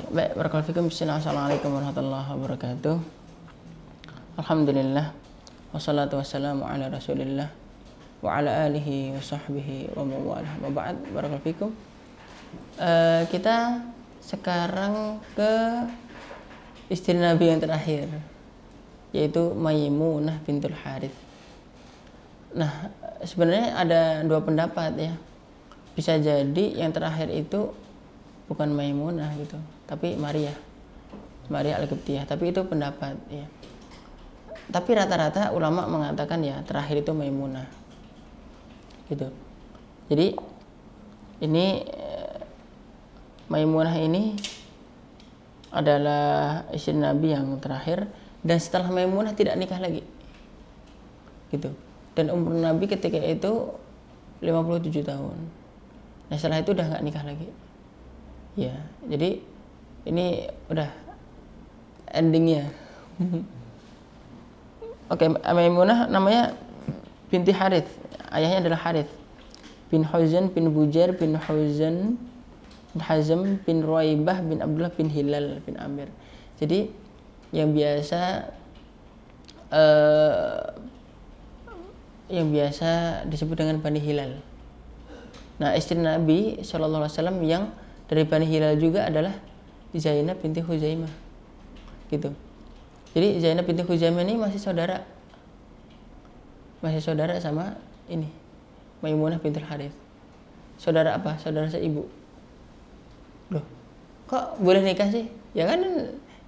Baik, barakallahu fikum. Assalamualaikum warahmatullahi wabarakatuh. Alhamdulillah, wassalatu wassalamu ala rasulillah wa ala alihi wa sahbihi wa mawalah. Wa ba'd, barakallahu fikum. Kita sekarang ke istri Nabi yang terakhir, yaitu Maimunah bintul Harith. Nah, sebenarnya ada dua pendapat ya. Bisa jadi yang terakhir itu bukan Maimunah gitu, tapi Maria Al-Qibtiyah. Tapi itu pendapat ya. Tapi rata-rata ulama mengatakan ya terakhir itu Maimunah gitu. Jadi ini Maimunah ini adalah istri Nabi yang terakhir, dan setelah Maimunah tidak nikah lagi gitu. Dan umur Nabi ketika itu 57 tahun. Nah setelah itu udah nggak nikah lagi ya. Jadi ini udah endingnya. Oke, Maimunah namanya binti Harith. Ayahnya adalah Harith bin Huzan bin Bujair bin Huzan bin Hazm bin Ruwaibah bin Abdullah bin Hilal bin Amir. Jadi yang biasa disebut dengan Bani Hilal. Nah, istri Nabi SAW yang dari Bani Hilal juga adalah Zainab binti Huzaimah gitu. Jadi Zainab binti Huzaimah ini masih saudara sama ini Maimunah bintul Harith. Saudara apa? Saudara seibu. Loh, kok boleh nikah sih? Ya kan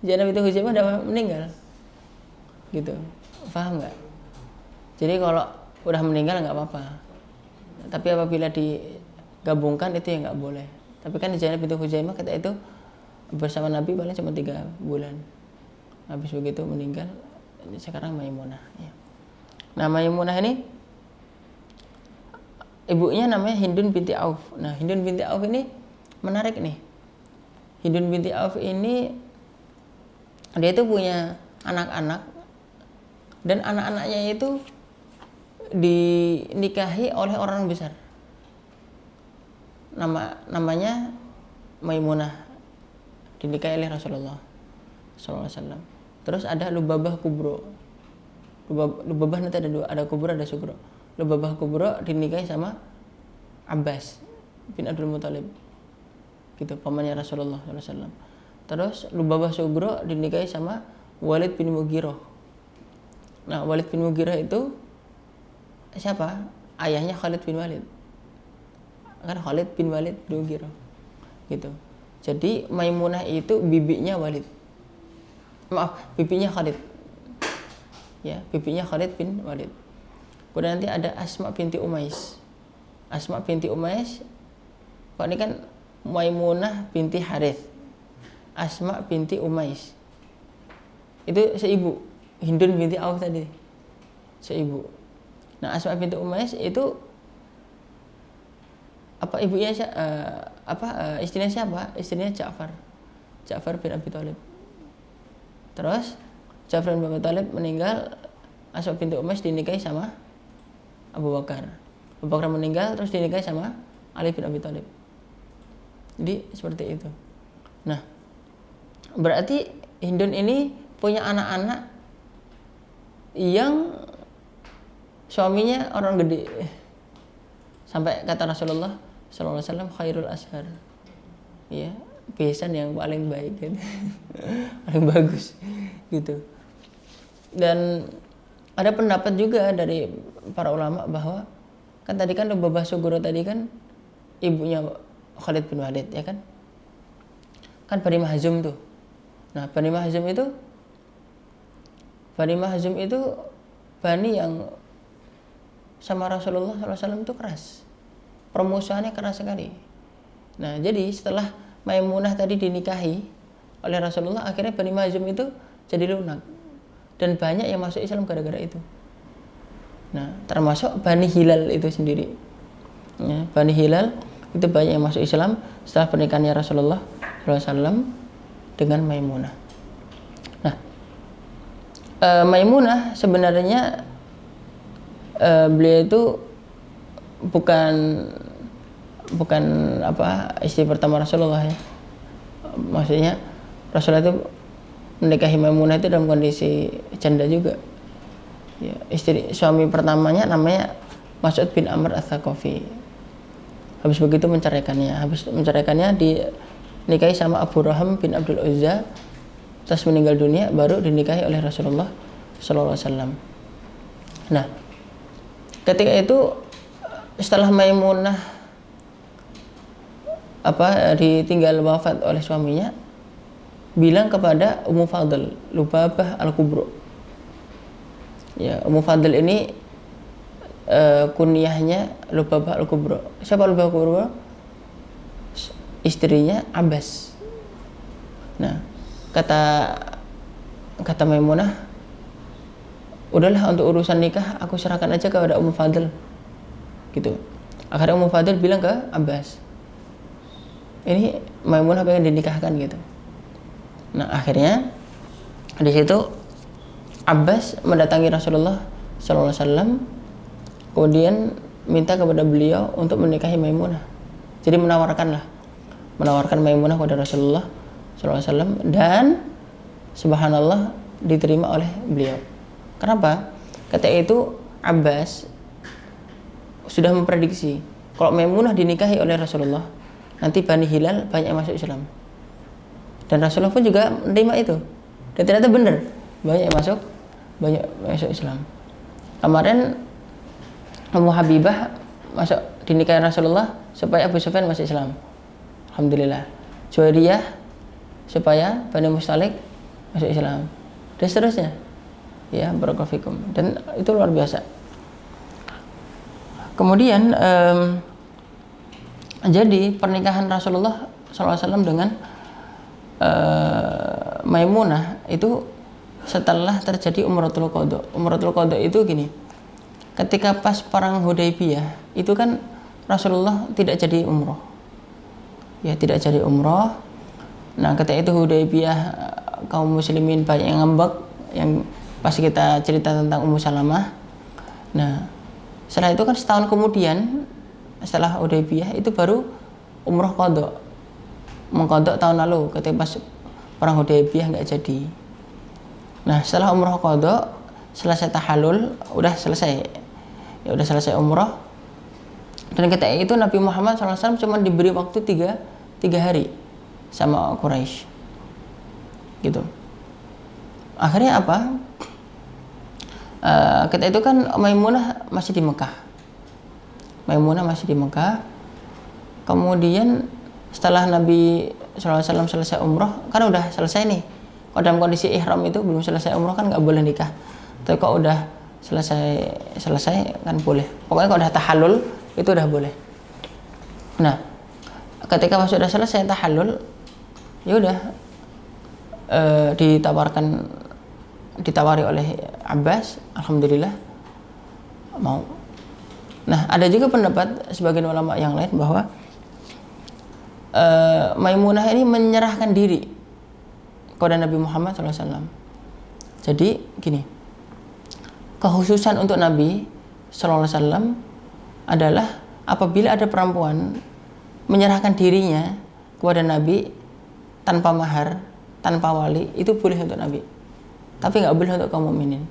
Zainab binti Huzaimah udah meninggal gitu. Paham nggak? Jadi kalau udah meninggal nggak apa-apa, tapi apabila digabungkan itu ya nggak boleh. Tapi kan Zainab binti Huzaimah ketika itu bersama Nabi paling cuma 3 bulan. Habis begitu meninggal. Sekarang Maimunah ya. Nah, Maimunah ini ibunya namanya Hindun binti Auf. Nah, Hindun binti Auf ini menarik nih. Hindun binti Auf ini dia itu punya anak-anak, dan anak-anaknya itu dinikahi oleh orang besar. Namanya Maimunah, dinikahi oleh Rasulullah SAW. Terus ada Lubabah Kubro. Lubabah nanti ada 2, ada Kubro ada Sugro. Lubabah Kubro dinikahi sama Abbas bin Abdul Muthalib gitu, pamannya Rasulullah SAW. Terus Lubabah Sugro dinikahi sama Walid bin Mughirah. Nah, Walid bin Mughirah itu siapa? Ayahnya Khalid bin Walid. Kan Khalid bin Walid bin Mughirah gitu. Jadi Maimunah itu bibinya Walid. Bibinya Khalid. Ya, bibinya Khalid bin Walid. Kemudian nanti ada Asma binti Umais. Asma binti Umais. Kok ini kan Maimunah binti Harith. Asma binti Umais. Itu seibu. Hindun binti Auf tadi. Seibu. Nah, Asma binti Umais itu ibunya istrinya siapa? Istrinya Ja'far bin Abi Thalib. Terus Ja'far bin Abi Thalib meninggal, Asma binti Umais dinikahi sama Abu Bakar. Abu Bakar meninggal, terus dinikahi sama Ali bin Abi Thalib. Jadi seperti itu. Nah, berarti Hindun ini punya anak-anak yang suaminya orang gede. Sampai kata Rasulullah SAW, khairul ashar. Ya, besan yang paling baik gitu. Paling bagus gitu. Dan ada pendapat juga dari para ulama bahwa kan tadi kan Lubabah Sugro tadi kan ibunya Khalid bin Walid ya kan? Kan Bani Mahzum tuh. Nah, Bani Mahzum itu Bani yang sama Rasulullah SAW itu keras. Permusuhannya keras sekali. Nah, jadi setelah Maimunah tadi dinikahi oleh Rasulullah, akhirnya Bani Mahzum itu jadi lunak. Dan banyak yang masuk Islam gara-gara itu. Nah, termasuk Bani Hilal itu sendiri. Ya, Bani Hilal itu banyak yang masuk Islam setelah pernikahannya Rasulullah SAW dengan Maimunah. Nah, Maimunah sebenarnya beliau itu bukan istri pertama Rasulullah ya. Maksudnya Rasulullah itu menikahi Maimunah itu dalam kondisi janda juga. Ya, suami pertamanya namanya Mas'ud bin Amr Ats-Tsaqafi. Habis begitu menceraikannya. Habis menceraikannya dinikahi sama Abu Raham bin Abdul Uzza. Terus meninggal dunia, baru dinikahi oleh Rasulullah sallallahu alaihi wasallam. Nah, ketika itu setelah Maimunah ditinggal wafat oleh suaminya, bilang kepada Ummu Fadl, Lubabah Al-Kubra. Ya, Ummu Fadl ini kunyahnya Lubabah Al-Kubra. Siapa Lubabah Al-Kubra? Istrinya Abbas. Nah, kata Maimunah, udahlah untuk urusan nikah aku serahkan aja kepada Ummu Fadl. Gitu. Akhirnya Ummu Fadl bilang ke Abbas, ini Maimunah pengen dinikahkan gitu. Nah, akhirnya di situ Abbas mendatangi Rasulullah sallallahu alaihi wasallam, kemudian minta kepada beliau untuk menikahi Maimunah. Jadi menawarkan Maimunah kepada Rasulullah sallallahu alaihi wasallam, dan subhanallah diterima oleh beliau. Kenapa? Ketika itu Abbas sudah memprediksi kalau Maimunah dinikahi oleh Rasulullah, nanti Bani Hilal banyak yang masuk Islam. Dan Rasulullah pun juga menerima itu. Dan ternyata benar, banyak yang masuk Islam. Kemarin Ummu Habibah dinikahi Rasulullah supaya Abu Sufyan masuk Islam. Alhamdulillah. Juwairiyah supaya Bani Mustalik masuk Islam. Dan seterusnya. Ya, barakallahu fikum. Dan itu luar biasa. Kemudian jadi pernikahan Rasulullah SAW dengan Maimunah itu setelah terjadi Umratul Qadha. Umratul Qadha itu gini, ketika pas perang Hudaybiyah itu kan Rasulullah tidak jadi umroh. Ya, tidak jadi umroh. Nah, ketika itu Hudaybiyah kaum muslimin banyak yang ngambek, yang pas kita cerita tentang Ummu Salamah. Nah, setelah itu kan setahun kemudian setelah Hudaybiyah itu baru umroh qadha, mengqadha tahun lalu ketika pas perang Hudaybiyah nggak jadi. Nah, setelah umroh qadha, selesai tahallul, udah selesai, ya udah selesai umroh. Dan ketika itu Nabi Muhammad SAW cuma diberi waktu 3 hari sama Quraisy, gitu. Akhirnya apa? Ketika itu kan Maimunah masih di Mekah. Kemudian setelah Nabi SAW selesai umroh, kan udah selesai nih. Kalau dalam kondisi ihram itu belum selesai umroh kan nggak boleh nikah. Tapi kalau udah selesai kan boleh. Pokoknya kalau udah tahallul itu udah boleh. Nah, ketika pas sudah selesai tahallul, ya udah ditawari oleh Abbas, alhamdulillah mau. Nah, ada juga pendapat sebagian ulama yang lain bahwa Maimunah ini menyerahkan diri kepada Nabi Muhammad SAW. Jadi gini, kekhususan untuk Nabi SAW adalah apabila ada perempuan menyerahkan dirinya kepada Nabi tanpa mahar, tanpa wali, itu boleh untuk Nabi. Tapi nggak boleh untuk kaum mukminin.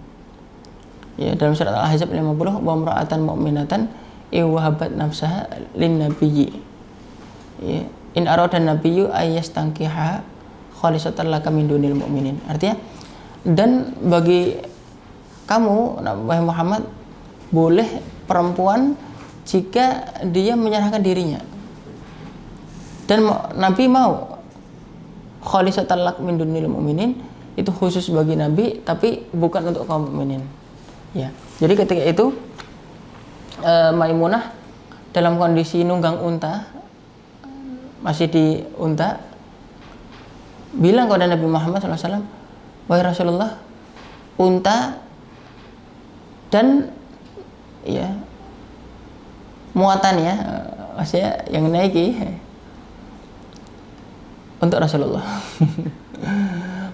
Ya, dalam surat Al-Ahzab 50, wa imra'atan mu'minatan wahabat nafsaha lin nabiyyi. Ya, in arada nabiyyu ayyastankiha khalisatan laka min dunil mu'minin. Artinya, dan bagi kamu wahai Muhammad boleh perempuan jika dia menyerahkan dirinya. Dan Nabi mau khalisatan lak min dunil mu'minin, itu khusus bagi Nabi tapi bukan untuk kaum mukminin. Ya. Jadi ketika itu Maimunah dalam kondisi nunggang unta, masih di unta, bilang kepada Nabi Muhammad SAW, wahai Rasulullah, unta dan ya muatannya, maksudnya yang naiki untuk Rasulullah.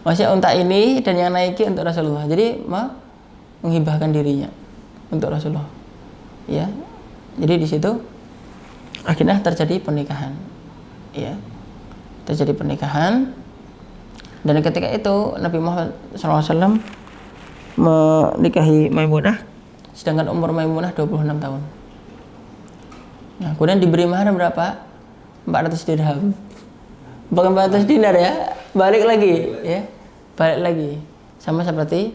Maksudnya unta ini dan yang naiki untuk Rasulullah. Jadi menghibahkan dirinya untuk Rasulullah. Ya. Jadi di situ akhirnya terjadi pernikahan. Ya. Terjadi pernikahan. Dan ketika itu Nabi Muhammad SAW menikahi Maimunah, sedangkan umur Maimunah 26 tahun. Nah, kemudian diberi mahar berapa? 400 dirham. Bukan 400 dinar ya, balik lagi ya. Balik lagi. Sama seperti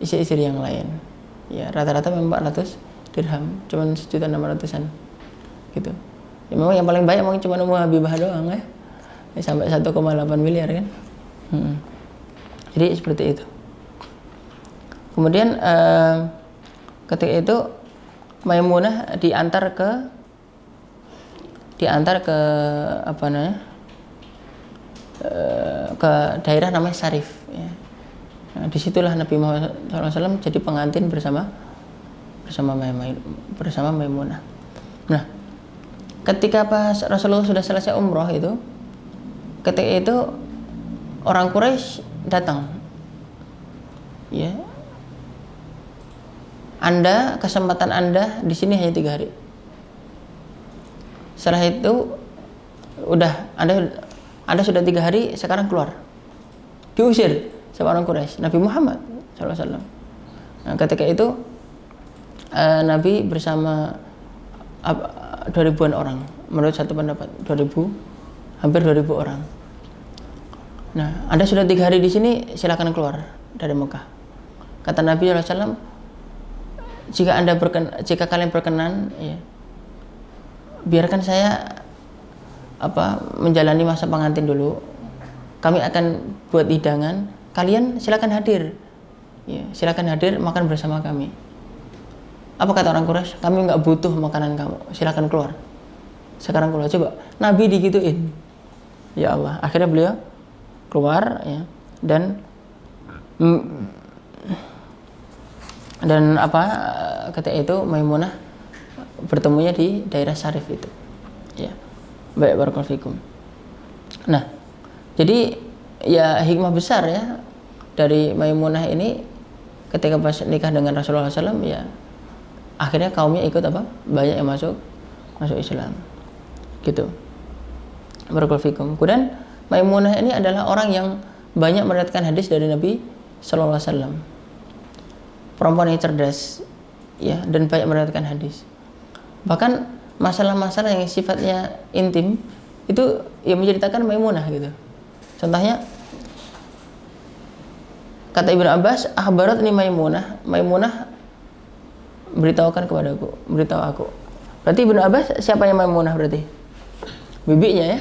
istri-istri yang lain. Ya, rata-rata memang 400 dirham, cuman 1.600.000-an. Gitu. Ya, memang yang paling banyak mungkin cuma Ummu Habibah doang ya. Sampai 1,8 miliar kan. Jadi seperti itu. Kemudian ketika itu Maimunah diantar ke apa namanya, ke daerah namanya Sarif ya. Nah, disitulah Nabi Muhammad SAW jadi pengantin bersama Maimunah. Nah, ketika pas Rasulullah sudah selesai umroh itu, ketika itu orang Quraisy datang ya, kesempatan Anda di sini hanya 3 hari. Setelah itu udah Anda sudah 3 hari, sekarang keluar. Diusir sama orang Quraisy, Nabi Muhammad SAW. Nah, ketika itu Nabi bersama 2.000-an orang, menurut satu pendapat 2.000, hampir 2.000 orang. Nah, Anda sudah 3 hari di sini, silakan keluar dari Mekah. Kata Nabi SAW, jika kalian berkenan, ya, biarkan saya menjalani masa pengantin dulu. Kami akan buat hidangan, kalian silakan hadir. Ya, silakan hadir makan bersama kami. Apa kata orang Quraisy? Kami nggak butuh makanan kamu, silakan keluar. Sekarang keluar. Coba Nabi digituin. Ya Allah, akhirnya beliau keluar ya, dan ketika itu Maimunah bertemunya di daerah Sarif itu. Ya. Baik, barakallahu fikum. Nah, jadi ya hikmah besar ya dari Maimunah ini ketika pas nikah dengan Rasulullah SAW, ya akhirnya kaumnya ikut banyak yang masuk Islam. Gitu. Barakallahu fikum. Kemudian Maimunah ini adalah orang yang banyak meriwayatkan hadis dari Nabi sallallahu alaihi wasallam. Perempuan yang cerdas ya, dan banyak meriwayatkan hadis. Bahkan masalah-masalah yang sifatnya intim itu yang menceritakan Maimunah gitu. Contohnya kata Ibnu Abbas, akhbarat ini Maimunah beritahu aku. Berarti Ibnu Abbas siapa yang Maimunah berarti? Bibinya ya.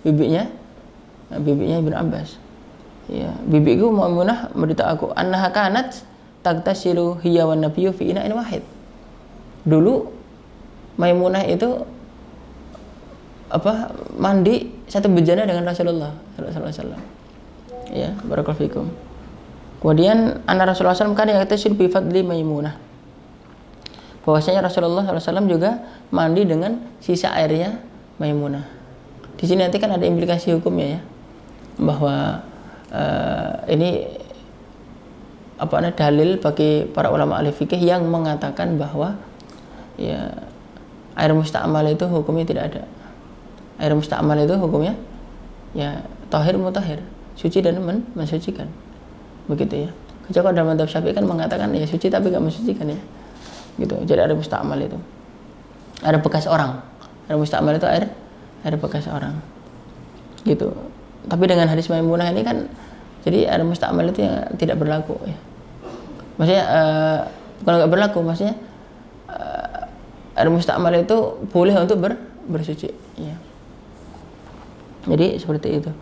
bibinya Ibnu Abbas. Ya, bibiku Maimunah beritahu aku annaha kanat tagtasilu hiya wan nabiyyu fi ina'in wahid. Dulu Maimunah itu mandi satu bejana dengan Rasulullah sallallahu alaihi wasallam. Ya, barakallahu fikum. Kemudian anna Rasulullah SAW kan yagtasil bi fadli Maimunah. Bahwasanya Rasulullah SAW juga mandi dengan sisa airnya Maimunah. Di sini nanti kan ada implikasi hukumnya ya, bahwa ini dalil bagi para ulama ahli fikih yang mengatakan bahwa ya air musta'mal itu hukumnya tidak ada. Air musta'mal itu hukumnya ya tahir mutahhir, suci dan mensucikan. Begitu ya. Kecuali dalam mazhab Syafi'i kan mengatakan ya suci tapi enggak mensucikan ya. Gitu. Jadi air musta'mal itu air bekas orang. Air musta'mal itu air bekas orang. Gitu. Tapi dengan hadis Maimunah ini kan jadi air musta'mal itu ya tidak berlaku ya. Maksudnya bukan enggak berlaku, maksudnya air musta'mal itu boleh untuk bersuci ya. Jadi seperti itu.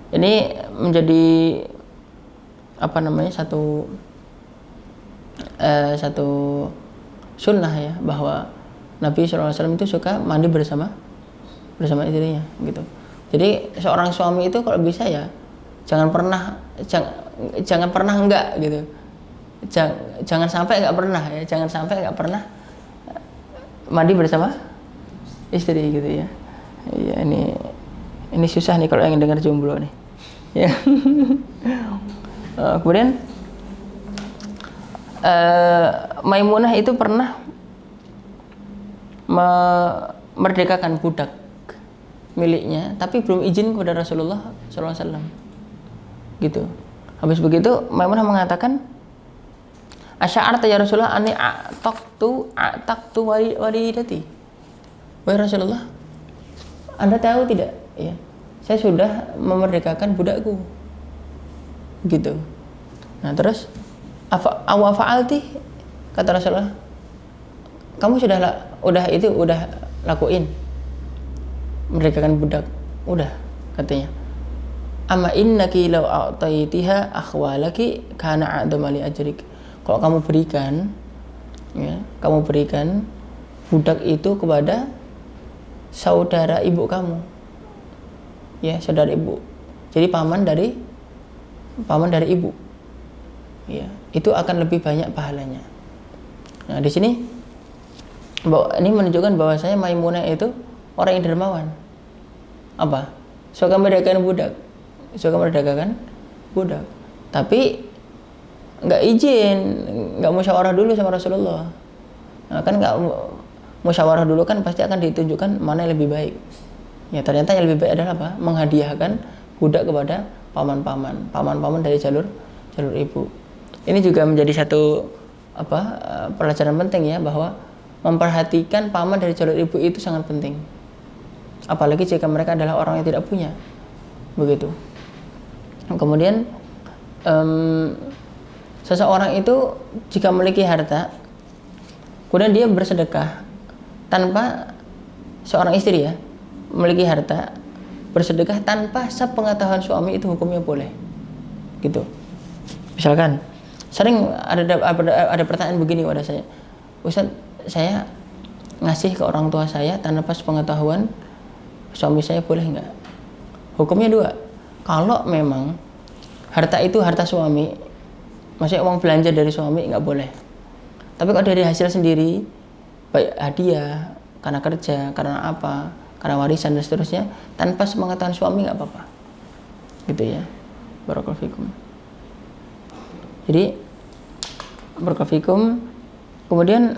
Ini menjadi satu sunnah ya, bahwa Nabi SAW itu suka mandi bersama istrinya gitu. Jadi seorang suami itu kalau bisa ya jangan pernah enggak gitu. Jangan sampai enggak pernah ya, jangan sampai enggak pernah mandi bersama istri gitu ya. Ya ini susah nih kalau yang dengar jomblo nih. Ya. Kemudian Maimunah itu pernah memerdekakan budak miliknya, tapi belum izin kepada Rasulullah SAW. gitu. Habis begitu Maimunah mengatakan, asy'arta ya Rasulullah anni a'taqtu walidati. Wahai Rasulullah, Anda tahu tidak ya, saya sudah memerdekakan budakku. Gitu. Nah, terus awa fa'alti, kata Rasulullah, kamu sudah lakuin merdekakan budak, udah, katanya. Amma innaki law a'taitiha akhwalaki kana a'dama li ajrik. Kalau kamu berikan ya, kamu berikan budak itu kepada saudara ibu kamu. Ya, saudara ibu. Jadi paman dari ibu. Ya, itu akan lebih banyak pahalanya. Nah, di sini ini menunjukkan bahwasanya Maimunah itu orang yang dermawan. Apa? Suka merdekakan budak. Tapi nggak izin, nggak musyawarah dulu sama Rasulullah. Nah, kan nggak musyawarah dulu kan pasti akan ditunjukkan mana yang lebih baik. Ya, ternyata yang lebih baik adalah apa? Menghadiahkan budak kepada paman dari jalur ibu. Ini juga menjadi satu pelajaran penting ya, bahwa memperhatikan paman dari jalur ibu itu sangat penting. Apalagi jika mereka adalah orang yang tidak punya. Begitu. Kemudian seseorang itu jika memiliki harta, kemudian dia bersedekah tanpa, seorang istri ya, memiliki harta, bersedekah tanpa sepengetahuan suami, itu hukumnya boleh. Gitu. Misalkan sering ada pertanyaan begini pada saya, Ustaz, saya ngasih ke orang tua saya tanpa sepengetahuan suami saya, boleh nggak? Hukumnya dua. Kalau memang harta itu harta suami, maksudnya uang belanja dari suami, nggak boleh. Tapi kalau dari hasil sendiri, baik hadiah, karena kerja, karena apa, karena warisan dan seterusnya, tanpa sepengetahuan suami, nggak apa-apa. Gitu ya. Barakallahu fikum. Jadi barakallahu fikum. Kemudian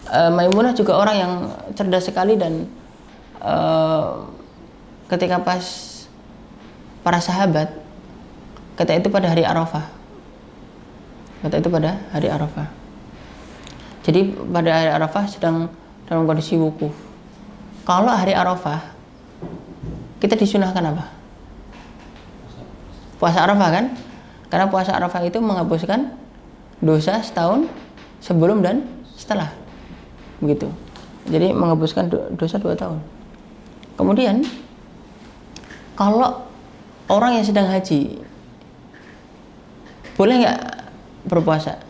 Maimunah juga orang yang cerdas sekali, dan ketika pas para sahabat, kata itu pada hari Arafah. Jadi pada hari Arafah sedang dalam kondisi wukuf. Kalau hari Arafah kita disunahkan apa? Puasa Arafah kan? Karena puasa Arafah itu menghapuskan dosa setahun sebelum dan setelah. Begitu. Jadi menghapuskan dosa 2 tahun. Kemudian kalau orang yang sedang haji, boleh nggak berpuasa?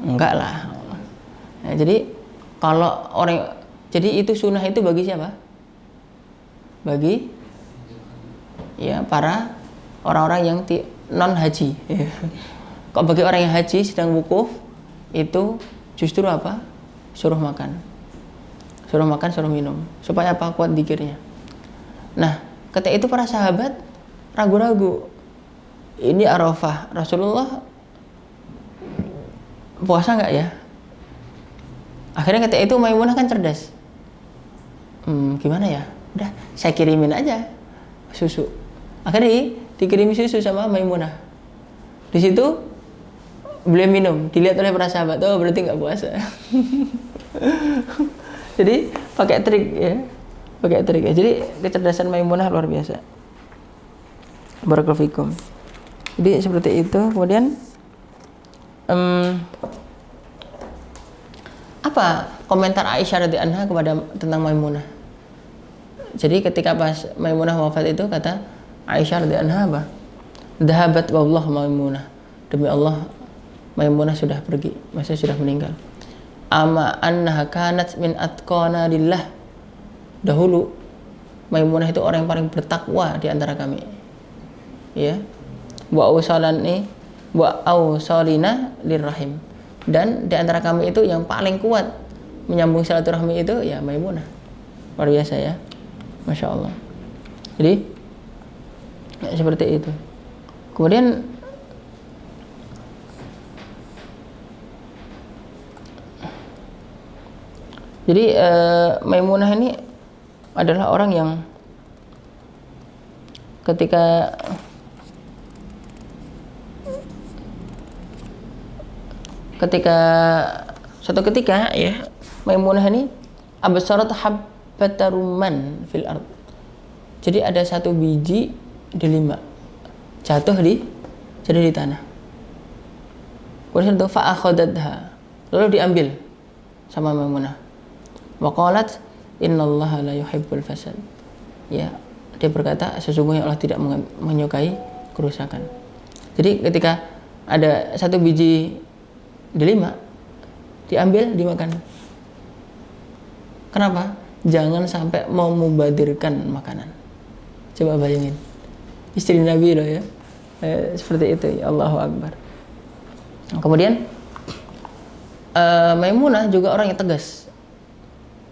Enggak lah. Nah, jadi kalau jadi itu sunnah itu bagi siapa? Bagi ya para orang-orang yang non haji. Kok bagi orang yang haji sedang wukuf, itu justru apa? Suruh makan, suruh minum, supaya apa? Kuat dzikirnya. Nah, ketika itu para sahabat ragu-ragu, ini Arafah, Rasulullah puasa nggak ya? Akhirnya ketika itu Maimunah kan cerdas. Gimana ya? Udah, saya kirimin aja susu. Akhirnya dikirimi susu sama Maimunah. Di situ beliau minum, dilihat oleh para sahabat, oh berarti nggak puasa. Jadi pakai trik ya. Jadi kecerdasan Maimunah luar biasa. Barakallahu fikum. Jadi seperti itu. Kemudian apa komentar Aisyah radhiyallahu anha kepada tentang Maimunah? Jadi ketika pas Maimunah wafat itu, kata Aisyah radhiyallahu anha apa? Dhahabat wallah Maimunah. Demi Allah, Maimunah sudah pergi, maksudnya sudah meninggal. Ama annaha kanat min atqana lillah. Dahulu Maimunah itu orang yang paling bertakwa di antara kami. Ya. Wa ausalina lirrahim. Dan di antara kami itu yang paling kuat menyambung silaturahmi itu ya Maimunah. Luar biasa ya. Masya Allah. Jadi ya, seperti itu. Kemudian jadi Maimunah ini adalah orang yang ketika suatu ketika ya, Maimunah ini absarat habbata rumman fil ard. Jadi ada satu biji delima jatuh di tanah. Kemudian itu fa akhadatha, lalu diambil sama Maimunah. Wa qalat innallaha la yuhibbul fasad. Ya, dia berkata sesungguhnya Allah tidak menyukai kerusakan. Jadi ketika ada satu biji delima diambil dimakan. Kenapa? Jangan sampai mau membadirkan makanan. Coba bayangin, istri Nabi loh ya, seperti itu ya, Allahu Akbar. Kemudian Maimunah juga orang yang tegas.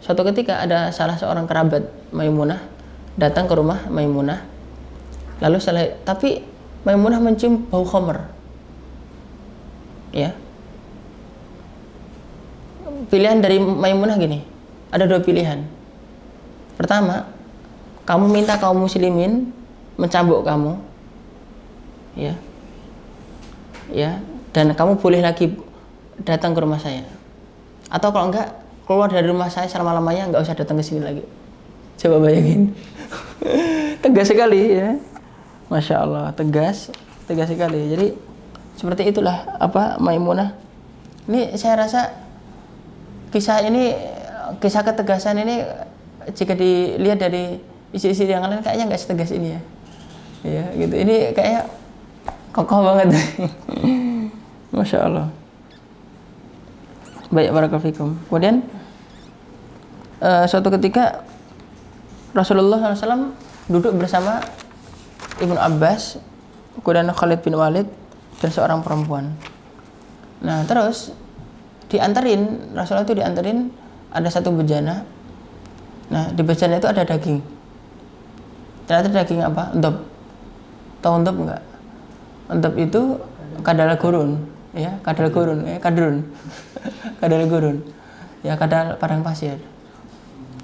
Suatu ketika ada salah seorang kerabat Maimunah datang ke rumah Maimunah, tapi Maimunah mencium bau khamr. Ya, pilihan dari Maimunah gini, ada dua pilihan. Pertama, kamu minta kaum muslimin mencambuk kamu, ya, dan kamu boleh lagi datang ke rumah saya. Atau kalau enggak, keluar dari rumah saya selama-lamanya, enggak usah datang ke sini lagi. Coba bayangin, tegas sekali ya, masya Allah, tegas sekali. Jadi seperti itulah Maimunah. Ini saya rasa kisah ketegasan ini jika dilihat dari isi-isi yang lain kayaknya nggak setegas ini ya. Ya gitu. Ini kayaknya kokoh banget. Masya Allah. Baik, barakallahu fikum. Kemudian suatu ketika Rasulullah SAW duduk bersama Ibnu Abbas, kemudian Khalid bin Walid dan seorang perempuan. Nah terus Rasulullah itu diantarin ada satu bejana. Nah di bejana itu ada daging. Ternyata daging apa? Endop. Tahu endop enggak? Endop itu kadal gurun, ya, kadal gurun, kadrun. Kadal gurun. Ya, kadal padang pasir.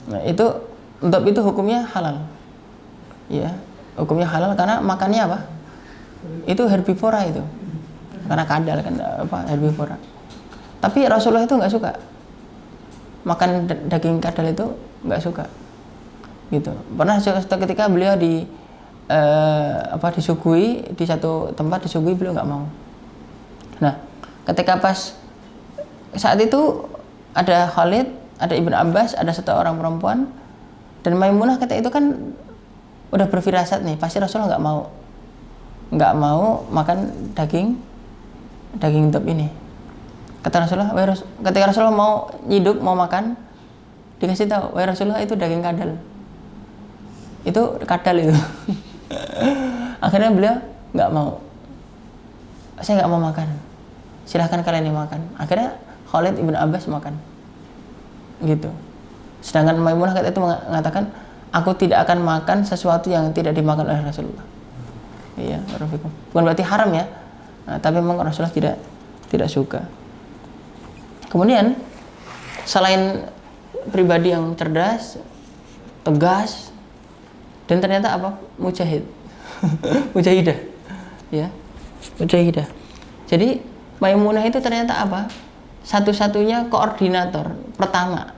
Nah, itu endop itu hukumnya halal. Ya, hukumnya halal karena makannya apa? Itu herbivora itu. Karena kadal kan herbivora. Tapi Rasulullah itu nggak suka makan daging kadal, itu nggak suka gitu. Pernah suatu ketika beliau disuguhi di satu tempat, disuguhi, beliau nggak mau. Nah ketika pas saat itu ada Khalid, ada Ibnu Abbas, ada satu orang perempuan, dan Maimunah ketika itu kan udah berfirasat nih, pasti Rasulullah nggak mau makan daging endop ini. Kata Rasulullah, ketika Rasulullah mau nyiduk, mau makan, dikasih tahu, wahai Rasulullah, itu daging kadal. Itu kadal itu. Akhirnya beliau nggak mau. Saya nggak mau makan. Silahkan kalian yang makan. Akhirnya Khalid ibn Abbas makan. Gitu. Sedangkan Maimunah ketika itu mengatakan, aku tidak akan makan sesuatu yang tidak dimakan oleh Rasulullah. Iya, bukan berarti haram ya. Nah, tapi memang Rasulullah tidak suka. Kemudian selain pribadi yang cerdas, tegas, dan ternyata mujahidah, ya, mujahidah. Jadi Maimunah itu ternyata satu-satunya koordinator pertama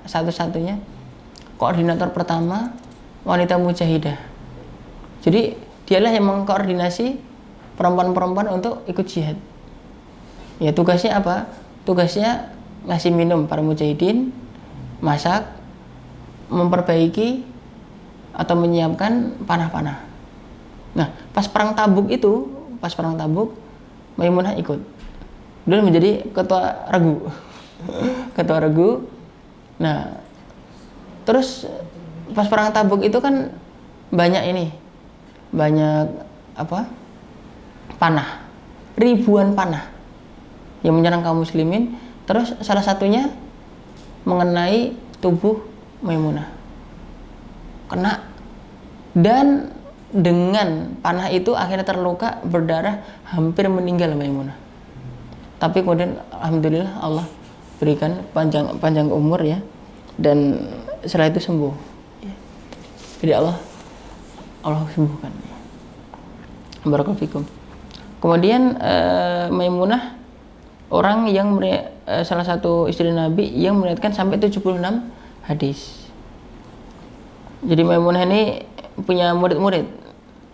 wanita mujahidah. Jadi dialah yang mengkoordinasi perempuan-perempuan untuk ikut jihad. Ya, tugasnya apa? Tugasnya ngasih minum para mujahidin, masak, memperbaiki atau menyiapkan panah-panah. Nah, pas perang Tabuk, Maimunah ikut. Beliau menjadi ketua regu. Nah, terus pas perang Tabuk itu kan banyak panah, ribuan panah yang menyerang kaum muslimin. Terus salah satunya mengenai tubuh Maimunah, kena, dan dengan panah itu akhirnya terluka, berdarah, hampir meninggal Maimunah. Tapi kemudian alhamdulillah Allah berikan panjang umur ya, dan setelah itu sembuh. Jadi Allah sembuhkan. Barakallahu fikum. Kemudian Maimunah orang yang salah satu istri Nabi yang meriwayatkan sampai 76 hadis. Jadi Maimunah ini punya murid-murid.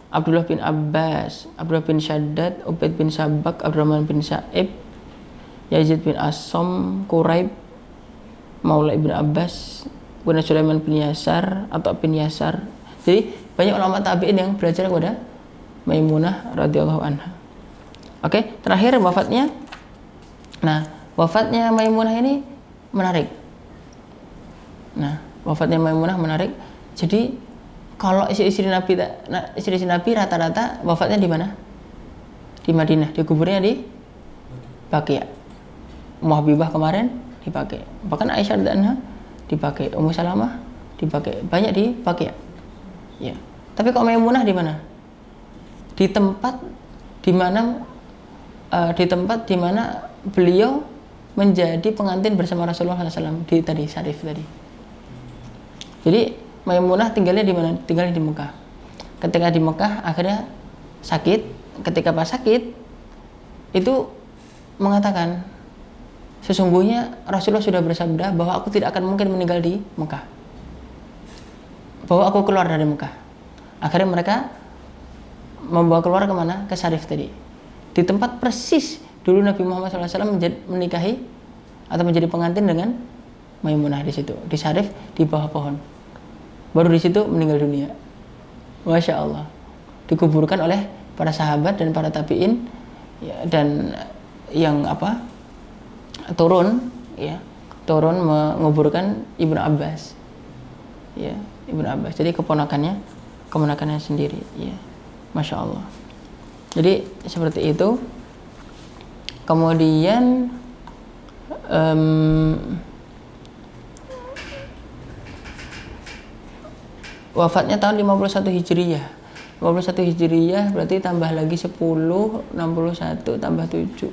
Abdullah bin Abbas, Abdullah bin Shaddad, Ubaid bin Sabak, Abdurrahman bin Sa'ib, Yazid bin Asom, Quraib, Maula ibn Abbas, kemudian Sulaiman bin Yasar atau bin Yasar. Jadi banyak ulama tabi'in yang belajar kepada Maimunah radhiyallahu anha. Oke, terakhir wafatnya. Nah, wafatnya Maimunah ini menarik. Nah, wafatnya Maimunah menarik. Jadi kalau istri-istri Nabi rata-rata wafatnya di mana? Di Madinah. Di kuburnya di Baqi'. Ummu Habibah kemarin dipakai. Bahkan Aisyah radhiyallahu anha dipakai. Ummu Salamah dipakai. Banyak di Baqi'. Ya. Tapi kalau Maimunah di mana? Di tempat di mana beliau menjadi pengantin bersama Rasulullah SAW di tadi Syarif tadi. Jadi Maimunah tinggalnya di mana? Tinggalnya di Mekah. Ketika di Mekah akhirnya sakit. Ketika pas sakit itu mengatakan, sesungguhnya Rasulullah sudah bersabda bahwa aku tidak akan mungkin meninggal di Mekah, bahwa aku keluar dari Mekah. Akhirnya mereka membawa keluar kemana? Ke Syarif tadi. Di tempat persis dulu Nabi Muhammad SAW menikahi atau menjadi pengantin dengan Maimunah di situ, di Syarif, di bawah pohon. Baru di situ meninggal dunia. Masya Allah. Dikuburkan oleh para sahabat dan para tabiin, ya, dan yang turun menguburkan Ibnu Abbas. Ya, Ibnu Abbas. Jadi keponakannya sendiri. Ya, Masya Allah. Jadi seperti itu. Kemudian wafatnya tahun 51 Hijriyah. 51 Hijriyah berarti tambah lagi 10, 61 tambah 7.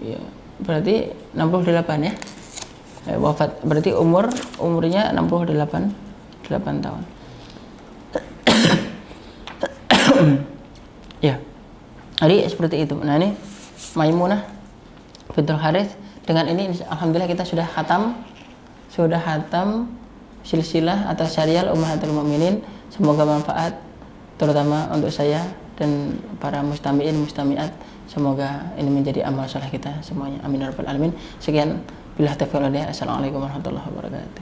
Ya, berarti 68 ya. Wafat berarti umurnya 68 tahun. Ya. Jadi seperti itu. Nah, ini Maimunah bintul Harits. Dengan ini alhamdulillah kita sudah khatam silsilah atau serial Ummahatul Mukminin. Semoga manfaat terutama untuk saya dan para mustami'in mustami'at. Semoga ini menjadi amal soleh kita semuanya. Amin ya rabbal alamin. Sekian, billahi taufiq wal hidayah. Assalamualaikum warahmatullahi wabarakatuh.